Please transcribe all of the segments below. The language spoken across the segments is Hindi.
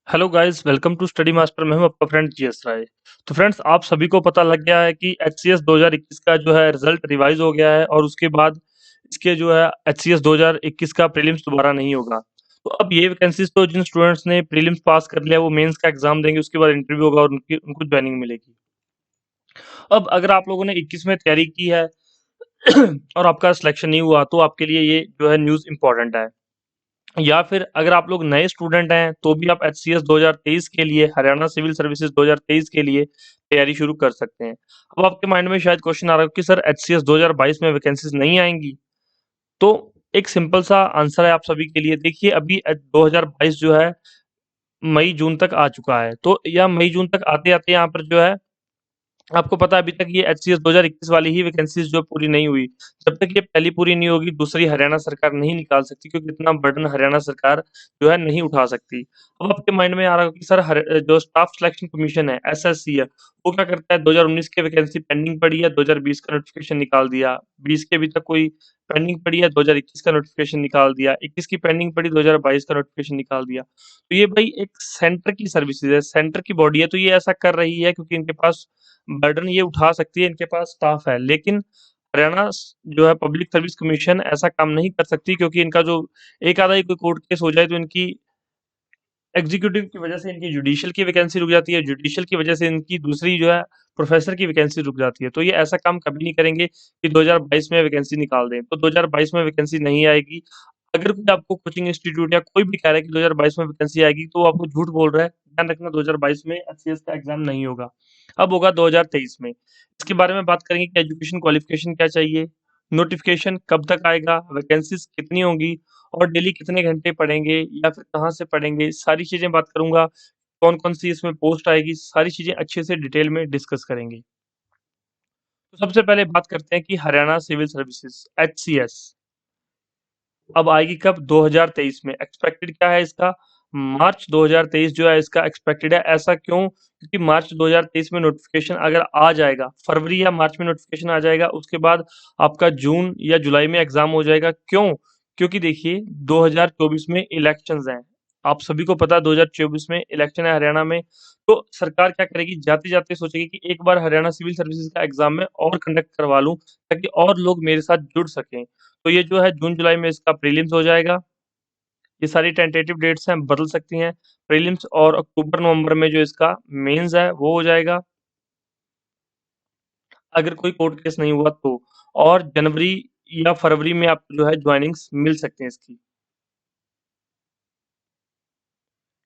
Hello guys, welcome to study master. मैं हूं आपका फ्रेंड जीएस राय। तो फ्रेंड्स, आप सभी को पता लग गया है कि एचसीएस 2021 का जो है रिजल्ट रिवाइज हो गया है और उसके बाद इसके जो है एचसीएस 2021 का प्रीलिम्स दोबारा नहीं होगा। तो अब ये वैकेंसीज तो जिन स्टूडेंट्स ने प्रीलिम्स पास कर लिया वो मेंस का एग्जाम देंगे, उसके बाद इंटरव्यू होगा और उनको ज्वाइनिंग मिलेगी। अब अगर आप लोगों ने 21 में तैयारी की है और आपका सिलेक्शन नहीं हुआ तो आपके लिए ये जो है न्यूज़ इंपॉर्टेंट है। या फिर अगर आप लोग नए स्टूडेंट हैं तो भी आप एचसीएस 2023 के लिए, हरियाणा सिविल सर्विसेज 2023 के लिए तैयारी शुरू कर सकते हैं। अब आपके माइंड में शायद क्वेश्चन आ रहा है कि सर एचसीएस 2022 में वैकेंसीज नहीं आएंगी। तो एक सिंपल सा आंसर है आप सभी के लिए। देखिए, अभी 2022 जो है मई जून तक आ चुका है, तो या मई जून तक आते आते यहाँ पर जो है आपको पता है अभी तक ये एचसीएस 2021 वाली ही वैकेंसीज जो पूरी नहीं हुई। जब तक ये पहली पूरी नहीं होगी दूसरी हरियाणा सरकार नहीं निकाल सकती, क्योंकि इतना बर्डन हरियाणा सरकार जो है नहीं उठा सकती। अब आपके माइंड में आ रहा होगा कि सर जो स्टाफ सिलेक्शन कमीशन है, एसएससी है, वो क्या करता है? 2019 की वैकेंसी पेंडिंग पड़ी है, 2020 का नोटिफिकेशन निकाल दिया। 20 के अभी तक कोई पेंडिंग पड़ी है, 2021 का नोटिफिकेशन निकाल दिया। 21 की पेंडिंग पड़ी, 2022 का नोटिफिकेशन निकाल दिया। तो ये भाई एक सेंटर की सर्विसेज है, सेंटर की बॉडी है, तो ये ऐसा कर रही है क्योंकि इनके पास बर्डन ये उठा सकती है, इनके पास स्टाफ है। लेकिन हरियाणा जो है पब्लिक सर्विस कमीशन ऐसा काम नहीं कर सकती, क्योंकि इनका जो एक आधा ही कोई कोर्ट केस हो जाए तो इनकी एग्जीक्यूटिव की वजह से इनकी जुडिशियल की वैकेंसी रुक जाती है, जुडिशियल की वजह से इनकी दूसरी जो है प्रोफेसर की वैकेंसी रुक जाती है। तो ये ऐसा काम कभी नहीं करेंगे कि 2022 में वैकेंसी निकाल दें। तो 2022 में वैकेंसी नहीं आएगी। अगर कोई आपको कोचिंग इंस्टीट्यूट या कोई भी कह रहा है कि 2022 में वैकेंसी आएगी, तो वो आपको झूठ बोल रहा है। ध्यान रखना, 2022 में एचसीएस का एग्जाम नहीं होगा, अब होगा 2023 में। इसके बारे में बात करेंगे कि एजुकेशन क्वालिफिकेशन क्या चाहिए, नोटिफिकेशन कब तक आएगा, वैकेंसीज कितनी होंगी और डेली कितने घंटे पढ़ेंगे या फिर कहाँ से पढ़ेंगे, सारी चीजें बात करूंगा। कौन कौन सी इसमें पोस्ट आएगी, सारी चीजें अच्छे से डिटेल में डिस्कस करेंगे। तो सबसे पहले बात करते हैं कि हरियाणा सिविल सर्विसेज एचसीएस अब आएगी कब? 2023 में। एक्सपेक्टेड क्या है इसका? मार्च 2023 जो है इसका एक्सपेक्टेड है। ऐसा क्यों? क्योंकि मार्च 2023 में नोटिफिकेशन अगर आ जाएगा, फरवरी या मार्च में नोटिफिकेशन आ जाएगा, उसके बाद आपका जून या जुलाई में एग्जाम हो जाएगा। क्यों? क्योंकि देखिए 2024 में इलेक्शंस हैं। आप सभी को पता है 2024 में इलेक्शन है हरियाणा में। तो सरकार क्या करेगी? जाते जाते सोचेगी कि एक बार हरियाणा सिविल सर्विसेज का एग्जाम में और कंडक्ट करवा लूं, ताकि और लोग मेरे साथ जुड़ सकें। तो ये जो है जून जुलाई में इसका प्रीलिम्स हो जाएगा। ये सारी टेंटेटिव डेट्स हैं, बदल सकती हैं। प्रीलिम्स और अक्टूबर नवंबर में जो इसका मेंस है वो हो जाएगा, अगर कोई कोर्ट केस नहीं हुआ तो। और जनवरी या फरवरी में आपको जो है ज्वाइनिंग्स मिल सकते हैं इसकी।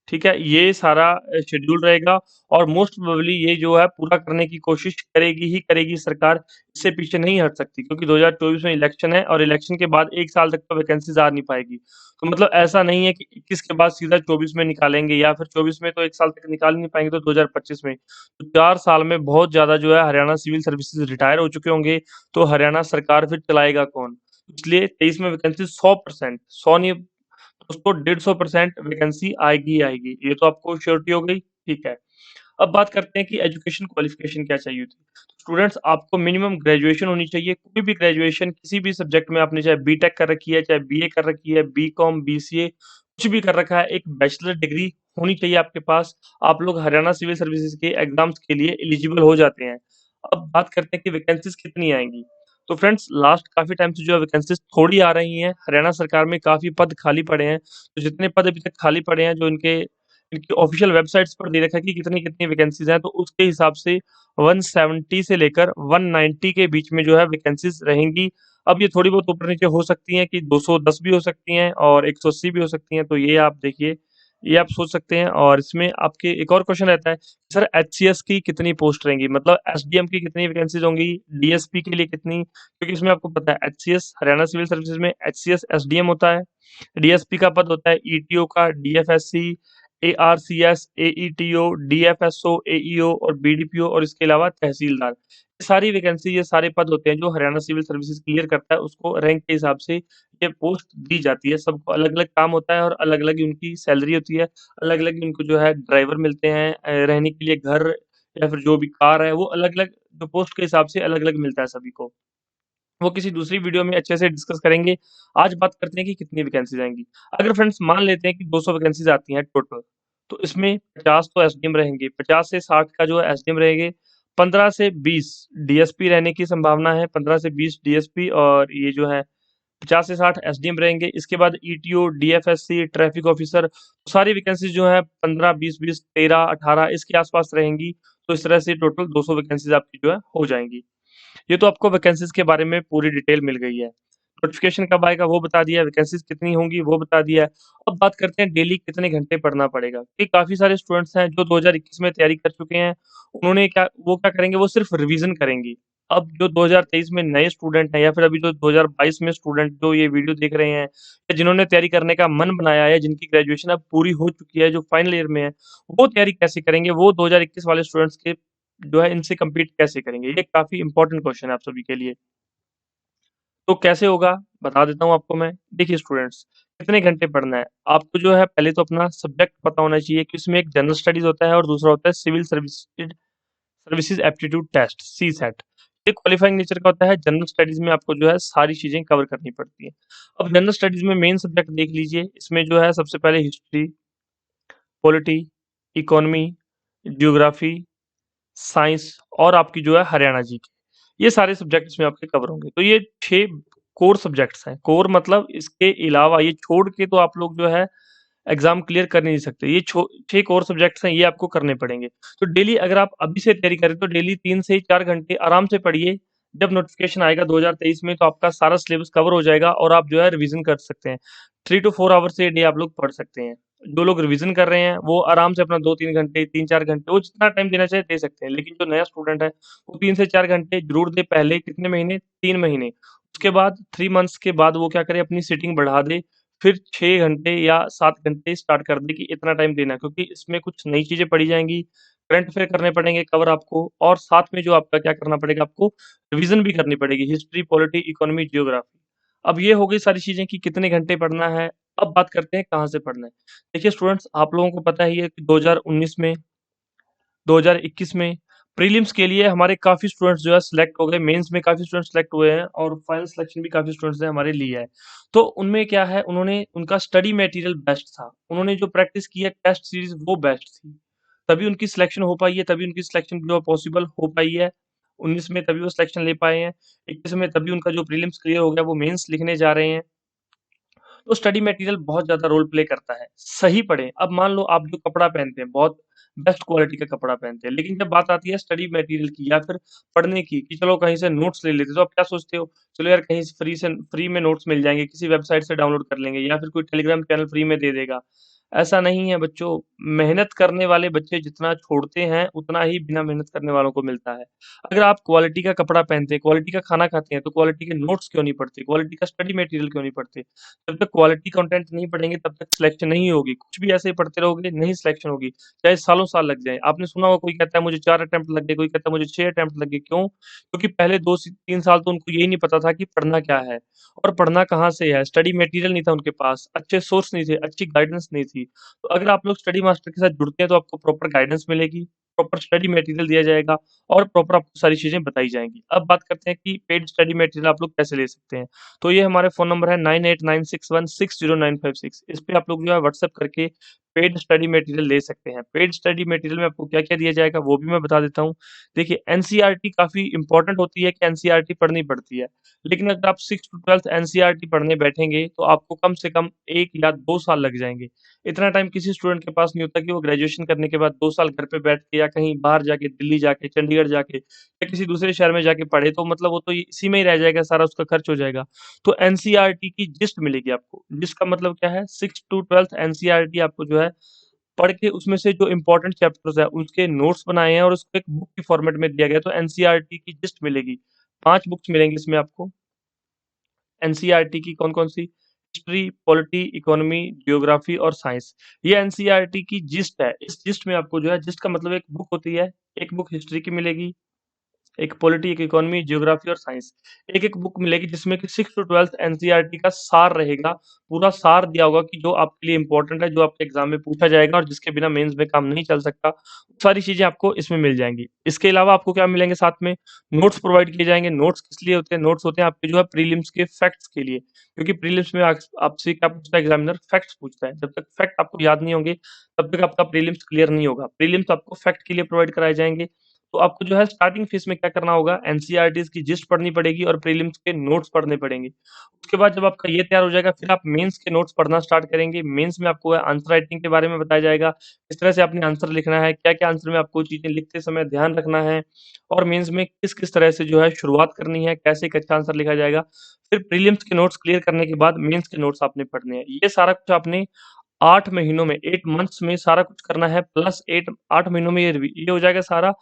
ठीक है, ये सारा शेड्यूल रहेगा और मोस्ट प्रोबेबली ये जो है पूरा करने की कोशिश करेगी ही करेगी सरकार। इससे पीछे नहीं हट सकती, क्योंकि 2024 में इलेक्शन है और इलेक्शन के बाद 1 साल तक तो वैकेंसीज आ नहीं पाएगी। तो मतलब ऐसा नहीं है कि 21 के बाद सीधा 24 में निकालेंगे, या फिर 24 में तो 1 साल तक निकाल ही नहीं पाएंगे तो 2025 में। तो 4 साल में बहुत ज़्यादा जो है हरियाणा सिविल सर्विसेज रिटायर हो चुके होंगे, तो हरियाणा सरकार फिर चलाएगा कौन? इसलिए 23 में वैकेंसी 100%, 100 नहीं, उसको 150% वैकेंसी आएगी ही आएगी। ये तो आपको श्योरिटी हो गई, ठीक है। अब बात करते हैं कि एजुकेशन क्वालिफिकेशन क्या चाहिए थी। स्टूडेंट्स, आपको मिनिमम ग्रेजुएशन होनी चाहिए, कोई भी ग्रेजुएशन किसी भी सब्जेक्ट में, आपने चाहे बीटेक कर रखी है, चाहे बीए कर रखी है, बीकॉम, बीसीए, कुछ भी कर रखा है, एक बैचलर डिग्री होनी चाहिए आपके पास। आप लोग हरियाणा सिविल सर्विसेज के एग्जाम्स के लिए एलिजिबल हो जाते हैं। अब बात करते हैं कि वैकेंसीज कितनी आएंगी। तो फ्रेंड्स, लास्ट काफी टाइम से जो है वैकेंसीज थोड़ी आ रही हैं। हरियाणा सरकार में काफी पद खाली पड़े हैं, तो जितने पद अभी तक खाली पड़े हैं, जो इनके इनकी ऑफिशियल वेबसाइट्स पर दे रखा है कि कितनी कितनी वैकेंसीज हैं, तो उसके हिसाब से 170 से लेकर 190 के बीच में जो है वैकेंसीज रहेंगी। अब ये थोड़ी बहुत ऊपर नीचे हो सकती हैं, कि 210 भी हो सकती हैं और 180 भी हो सकती हैं। तो ये आप देखिए, ये आप सोच सकते हैं। और इसमें आपके एक और क्वेश्चन रहता है, सर एचसीएस की कितनी पोस्ट रहेंगी, मतलब एसडीएम की कितनी वैकेंसीज होंगी, डीएसपी के लिए कितनी? क्योंकि इसमें आपको पता है एचसीएस, हरियाणा सिविल सर्विसेज में एचसीएस एसडीएम होता है, डीएसपी का पद होता है ईटीओ का, डीएफएससी, एआरसीएस, एईटीओ, डीएफएसओ, एईओ और बीडीपीओ, और इसके अलावा तहसीलदार। ये सारी वैकेंसी, ये सारे पद होते हैं जो हरियाणा सिविल सर्विसेज क्लियर करता है, उसको रैंक के हिसाब से ये पोस्ट दी जाती है। सबको अलग अलग काम होता है और अलग अलग उनकी सैलरी होती है। अलग अलग उनको जो है ड्राइवर मिलते हैं, रहने के लिए घर या फिर जो भी कार है, वो अलग अलग जो पोस्ट के हिसाब से अलग अलग मिलता है सभी को। वो किसी दूसरी वीडियो में अच्छे से डिस्कस करेंगे। आज बात करते हैं कि कितनी वैकेंसीज आएंगी। अगर फ्रेंड्स मान लेते हैं कि 200 वैकेंसीज आती हैं टोटल, तो इसमें 50 तो एसडीएम रहेंगे, 50 से 60 का जो है एसडीएम रहेंगे, 15 से 20 डीएसपी रहने की संभावना है, 15 से 20 डीएसपी, और ये जो है 50 से 60 एसडीएम रहेंगे। इसके बाद ईटीओ, डीएफएससी, ट्रैफिक ऑफिसर, सारी वैकेंसीज जो है 15, 20, 20, 13, 18 इसके आसपास रहेंगी। तो इस तरह से टोटल 200 वैकेंसीज आपकी जो है हो जाएंगी। ये तो आपको वैकेंसीज के बारे में पूरी डिटेल मिल गई है। नोटिफिकेशन कब आएगा वो बता दिया, वैकेंसीज कितनी होंगी वो बता दिया है। अब बात करते हैं डेली कितने घंटे पढ़ना पड़ेगा, कि काफी सारे स्टूडेंट्स हैं जो 2021 में तैयारी कर चुके हैं। उन्होंने क्या करेंगे, वो सिर्फ रिवीजन करेंगे। अब जो 2023 में नए स्टूडेंट हैं, या फिर अभी जो 2022 में स्टूडेंट जो ये वीडियो देख रहे हैं, या जिन्होंने तैयारी करने का मन बनाया है, जिनकी ग्रेजुएशन अब पूरी हो चुकी है, जो फाइनल ईयर में है, वो तैयारी कैसे करेंगे, वो 2021 वाले स्टूडेंट्स के जो है इनसे compete कैसे करेंगे, ये काफी इंपॉर्टेंट क्वेश्चन है आप सभी के लिए। तो कैसे होगा, बता देता हूँ आपको मैं। देखिए स्टूडेंट्स, कितने घंटे पढ़ना है आपको, जो है पहले तो अपना सब्जेक्ट पता होना चाहिए कि उसमें एक जनरल स्टडीज होता है और दूसरा होता है सिविल सर्विसेज एप्टीट्यूड टेस्ट, सी सेट। ये क्वालिफाइंग नेचर का होता है। जनरल स्टडीज में आपको जो है सारी चीजें कवर करनी पड़ती है। अब जनरल स्टडीज में मेन सब्जेक्ट देख लीजिए, इसमें जो है सबसे पहले history, polity, economy, geography, science, और आपकी जो है हरियाणा जी की, ये सारे सब्जेक्ट इसमें आपके कवर होंगे। तो ये 6 कोर सब्जेक्ट्स हैं। कोर मतलब इसके अलावा ये छोड़ के तो आप लोग जो है एग्जाम क्लियर कर नहीं सकते। ये 6 कोर सब्जेक्ट्स हैं, ये आपको करने पड़ेंगे। तो डेली अगर आप अभी से तैयारी करें तो डेली 3 से 4 घंटे आराम से पढ़िए। जब नोटिफिकेशन आएगा 2023 में तो आपका सारा सिलेबस कवर हो जाएगा और आप जो है रिवीजन कर सकते हैं। 3 to 4 आवर्स से डे आप लोग पढ़ सकते हैं। जो लोग रिवीजन कर रहे हैं वो आराम से अपना 2-3 घंटे, 3-4 घंटे, वो जितना टाइम देना चाहे दे सकते हैं। लेकिन जो नया स्टूडेंट है वो 3 से 4 घंटे जरूर दे, पहले कितने महीने, 3 महीने। उसके बाद 3 मंथ्स के बाद वो क्या करे, अपनी सीटिंग बढ़ा दे, फिर 6 घंटे या 7 घंटे स्टार्ट कर दे कि इतना टाइम देना है, क्योंकि इसमें कुछ नई चीजें पढ़ी जाएंगी, करंट अफेयर करने पड़ेंगे कवर आपको, और साथ में जो आपका क्या करना पड़ेगा, आपको रिवीजन भी करनी पड़ेगी, हिस्ट्री, पॉलिटी, इकोनॉमी, जियोग्राफी। अब ये हो गई सारी चीजें कि कितने घंटे पढ़ना है। अब बात करते हैं कहाँ से पढ़ना है। देखिए स्टूडेंट्स, आप लोगों को पता ही है कि 2019 में, 2021 में प्रीलिम्स के लिए हमारे काफी स्टूडेंट्स जो है सिलेक्ट हो गए, मेंस में काफी स्टूडेंट्स सिलेक्ट हुए हैं, और फाइनल सिलेक्शन भी काफी स्टूडेंट्स ने हमारे लिए है। तो उनमें क्या है, उन्होंने उनका स्टडी मटेरियल बेस्ट था, उन्होंने जो प्रैक्टिस की है टेस्ट सीरीज वो बेस्ट थी, तभी उनकी सिलेक्शन हो पाई है, तभी उनकी सिलेक्शन जो पॉसिबल हो पाई है। 19 में तभी वो सिलेक्शन ले पाए हैं, 21 में तभी उनका जो प्रीलिम्स क्लियर हो गया, वो मेंस लिखने जा रहे हैं। तो स्टडी मटेरियल बहुत ज़्यादा रोल प्ले करता है। सही पढ़ें। अब मान लो आप जो कपड़ा पहनते हैं, बहुत बेस्ट क्वालिटी का कपड़ा पहनते हैं, लेकिन जब बात आती है स्टडी मटेरियल की या फिर पढ़ने की, कि चलो कहीं से नोट्स ले लेते, तो आप क्या सोचते हो? चलो यार कहीं से फ्री में नोट्स मिल जाएँगे, किसी वेबसाइट से डाउनलोड कर लेंगे, या फिर कोई टेलीग्राम चैनल फ्री में दे देगा। ऐसा नहीं है बच्चों, मेहनत करने वाले बच्चे जितना छोड़ते हैं, उतना ही बिना मेहनत करने वालों को मिलता है। अगर आप क्वालिटी का कपड़ा पहनते हैं, क्वालिटी का खाना खाते हैं, तो क्वालिटी के नोट्स क्यों नहीं पढ़ते? क्वालिटी का स्टडी मटेरियल क्यों नहीं पढ़ते? जब तक क्वालिटी कंटेंट नहीं पढ़ेंगे तब तक सिलेक्शन नहीं होगी। कुछ भी ऐसे ही पढ़ते रहोगे, नहीं सिलेक्शन होगी, चाहे सालों साल लग जाए। आपने सुना होगा, कोई कहता है मुझे 4 अटेम्प्ट लग गए, कोई कहता है मुझे 6 अटेम्प्ट लग गए। क्यों? क्योंकि पहले 2 से 3 साल तो उनको यही नहीं पता था कि पढ़ना क्या है और पढ़ना कहाँ से है। स्टडी मटेरियल नहीं था उनके पास, अच्छे सोर्स नहीं थे, अच्छी गाइडेंस नहीं थी। तो अगर आप लोग स्टडी मास्टर के साथ जुड़ते हैं तो आपको प्रॉपर गाइडेंस मिलेगी, प्रॉपर स्टडी मटेरियल दिया जाएगा, और प्रॉपर आपको सारी चीजें बताई जाएंगी। अब बात करते हैं कि पेड स्टडी मटेरियल आप लोग कैसे ले सकते हैं। तो ये हमारे फ़ोन नंबर है 9896160956। इस पे आप लोग जो है व्हाट्सएप करके पेड स्टडी मटेरियल ले सकते हैं। पेड स्टडी मटेरियल में आपको क्या-क्या दिया जाएगा वो भी मैं बता देता हूँ। देखिए एनसीईआरटी काफ़ी इम्पोर्टेंट होती है कि एनसीईआरटी पढ़नी पड़ती है। लेकिन अगर आप 6th to 12th एनसीईआरटी पढ़ने बैठेंगे तो आपको कम से कम 1 या 2 साल लग जाएँगे। इतना टाइम किसी स्टूडेंट के पास नहीं होता कि वो ग्रेजुएशन करने के बाद 2 साल घर पे बैठ के या कहीं बाहर जाके, दिल्ली जाके, चंडीगढ़ जाके या किसी दूसरे शहर में जाके पढ़े, तो मतलब वो तो इसी में ही रह जाएगा, सारा उसका खर्च हो जाएगा। तो एनसीईआरटी की जिस्ट मिलेगी आपको। जिस्ट का मतलब क्या है? 6th to 12th एनसीईआरटी आपको जो है पढ़ के उसमें से जो इंपॉर्टेंट चैप्टर्स है उसके नोट्स बनाए हैं और उसको एक बुक के फॉर्मेट में दिया गया है, तो एनसीईआरटी की जिस्ट मिलेगी। 5 बुक्स मिलेंगी इसमें आपको एनसीईआरटी की। कौन-कौन सी? हिस्ट्री, पॉलिटी, इकोनॉमी, जियोग्राफी और साइंस। ये एनसीईआरटी की जिस्ट है। इस जिस्ट में आपको जो है, जिस्ट का मतलब एक बुक होती है, एक बुक हिस्ट्री की मिलेगी, एक पॉलिटी, एक इकोनॉमी, ज्योग्राफी और साइंस। एक-एक बुक मिलेगी जिसमें कि 6th टू 12th एनसीईआरटी का सार रहेगा। पूरा सार दिया होगा कि जो आपके लिए इम्पोर्टेंट है, जो आपके एग्ज़ाम में पूछा जाएगा और जिसके बिना मेंस में काम नहीं चल सकता। सारी चीज़ें आपको इसमें मिल जाएँगी। इसके अलावा आपको क्या मिलेंगे साथ में? नोट्स प्रोवाइड किए जाएँगे। नोट्स किस लिए होते हैं? नोट्स होते हैं आपके जो है प्रीलिम्स के फैक्ट्स के लिए। क्योंकि प्रीलिम्स में आपसे क्या पूछता है एग्ज़ामिनर? फैक्ट्स पूछता है। जब तक फैक्ट आपको याद नहीं होंगे, तब तक आपका प्रीलिम्स क्लियर नहीं होगा। प्रीलिम्स आपको फैक्ट के लिए प्रोवाइड कराए जाएँगे। तो आपको जो है स्टार्टिंग फेज़ में क्या करना होगा, एनसीईआरटीज़ की जिस्ट पढ़नी पड़ेगी और प्रीलिम्स के नोट्स पढ़ने पड़ेंगे। उसके बाद जब आपका ये तैयार हो जाएगा, फिर आप मेंस के नोट्स पढ़ना स्टार्ट करेंगे। मेंस में आपको आंसर राइटिंग के बारे में बताया जाएगा, किस तरह से आपने आंसर लिखना है, क्या-क्या आंसर में आपको चीज़ें लिखते समय ध्यान रखना है और मेंस में किस-किस तरह से जो है शुरुआत करनी है, कैसे एक अच्छा आंसर लिखा जाएगा। फिर प्रीलिम्स के नोट्स क्लियर करने के बाद मेंस के नोट्स आपने पढ़ने हैं। ये सारा कुछ आपने 8 महीनों में 8 मंथ्स में सारा कुछ करना है प्लस 8 महीनों में ये हो जाएगा सारा।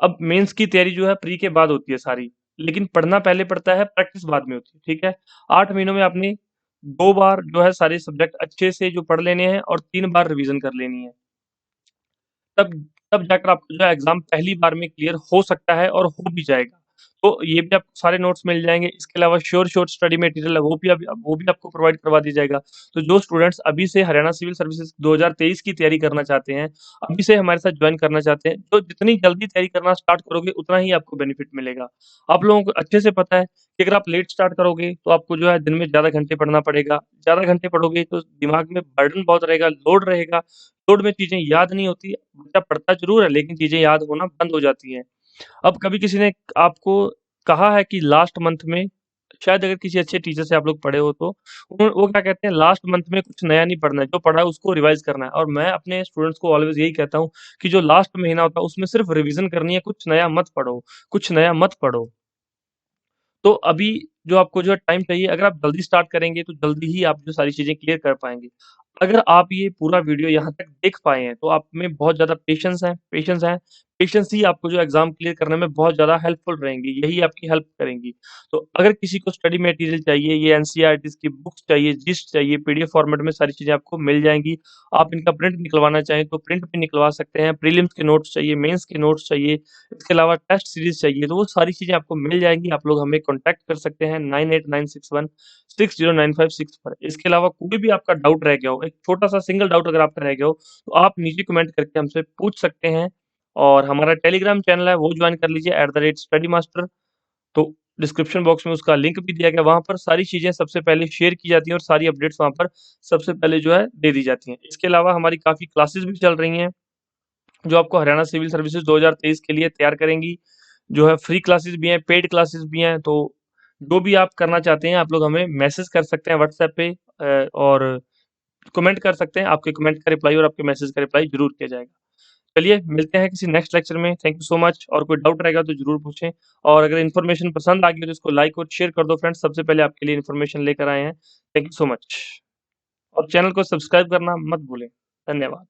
अब मेंस की तैयारी जो है प्री के बाद होती है सारी, लेकिन पढ़ना पहले पड़ता है, प्रैक्टिस बाद में होती है, ठीक है? 8 महीनों में आपने 2 बार जो है सारे सब्जेक्ट अच्छे से जो पढ़ लेने हैं और 3 बार रिवीजन कर लेनी है। तब तब जाकर आपका जो है एग्ज़ाम पहली बार में क्लियर हो सकता है और हो भी जाएगा। तो ये भी आपको सारे नोट्स मिल जाएँगे। इसके अलावा श्योर स्टडी मटेरियल है वो भी आपको प्रोवाइड करवा दी जाएगा। तो जो स्टूडेंट्स अभी से हरियाणा सिविल सर्विसेज़ 2023 की तैयारी करना चाहते हैं, अभी से हमारे साथ जॉइन करना चाहते हैं, तो जितनी जल्दी तैयारी करना स्टार्ट करोगे उतना ही आपको बेनिफिट मिलेगा। आप लोगों को अच्छे से पता है कि अगर आप लेट स्टार्ट करोगे तो आपको जो है दिन में ज़्यादा घंटे पढ़ना पड़ेगा। ज़्यादा घंटे पढ़ोगे तो दिमाग में बर्डन बहुत रहेगा, लोड रहेगा। लोड में चीज़ें याद नहीं होती, बच्चा पढ़ता ज़रूर है लेकिन चीज़ें याद होना बंद हो जाती हैं। अब कभी किसी ने आपको कहा है कि लास्ट मंथ में शायद अगर किसी अच्छे टीचर से आप लोग पढ़े हो तो वो क्या कहते हैं लास्ट मंथ में कुछ नया नहीं पढ़ना है, जो पढ़ा है उसको रिवाइज़ करना है और मैं अपने स्टूडेंट्स को ऑलवेज़ यही कहता हूँ कि जो लास्ट महीना होता है उसमें सिर्फ रिवीज़न करनी है, कुछ नया मत पढ़ो, कुछ नया मत पढ़ो। तो अभी जो आपको जो है टाइम चाहिए, अगर आप जल्दी स्टार्ट करेंगे तो जल्दी ही आप जो सारी चीज़ें क्लियर कर पाएँगे। अगर आप ये पूरा वीडियो यहाँ तक देख पाए हैं, तो आप में बहुत ज़्यादा पेशेंस ही आपको जो एग्ज़ाम क्लियर करने में बहुत ज़्यादा हेल्पफुल रहेंगी, यही आपकी हेल्प करेंगी। तो अगर किसी को स्टडी मटेरियल चाहिए, ये एनसीईआरटीज़ की बुक्स चाहिए, जिस्ट चाहिए, पीडीएफ फॉर्मेट में सारी चीज़ें आपको मिल जाएँगी। आप इनका प्रिंट निकलवाना चाहें तो प्रिंट भी निकलवा सकते हैं, प्रीलिम्स के नोट्स चाहिए, मेंस के नोट्स चाहिए, इसके अलावा टेस्ट सीरीज़ चाहिए, तो वो सारी चीज़ें आपको मिल जाएँगी। आप लोग हमें कॉन्टैक्ट कर सकते हैं 989616 60956 पर। इसके अलावा कोई भी आपका डाउट रह गया हो, एक छोटा-सा सिंगल डाउट अगर आपका रह गया हो, तो आप नीचे कमेंट करके हमसे पूछ सकते हैं और हमारा टेलीग्राम चैनल है, वो जॉइन कर लीजिए @studymaster। तो डिस्क्रिप्शन बॉक्स में उसका लिंक भी दिया गया, वहाँ पर सारी चीज़ें सबसे पहले शेयर की जाती हैं और सारी अपडेट्स वहाँ पर सबसे पहले जो है दे दी जाती हैं। इसके अलावा हमारी काफ़ी क्लासेस भी चल रही हैं, जो आपको हरियाणा सिविल सर्विसेज़ 2023 के लिए तैयार करेंगी। जो है फ्री क्लासेस भी हैं, पेड क्लासेस भी हैं, तो जो भी आप करना चाहते हैं, आप लोग हमें मैसेज कर सकते हैं व्हाट्सएप पे और कमेंट कर सकते हैं। आपके कमेंट का रिप्लाई और आपके मैसेज का रिप्लाई ज़रूर किया जाएगा। चलिए, मिलते हैं किसी नेक्स्ट लेक्चर में। थैंक यू सो मच और कोई डाउट रहेगा तो ज़रूर पूछें और अगर इन्फॉर्मेशन पसंद आ गई हो तो इसको लाइक और शेयर कर दो फ्रेंड्स। सबसे पहले आपके लिए इन्फॉर्मेशन लेकर आए हैं। थैंक यू सो मच और चैनल को सब्सक्राइब करना मत भूलें। धन्यवाद।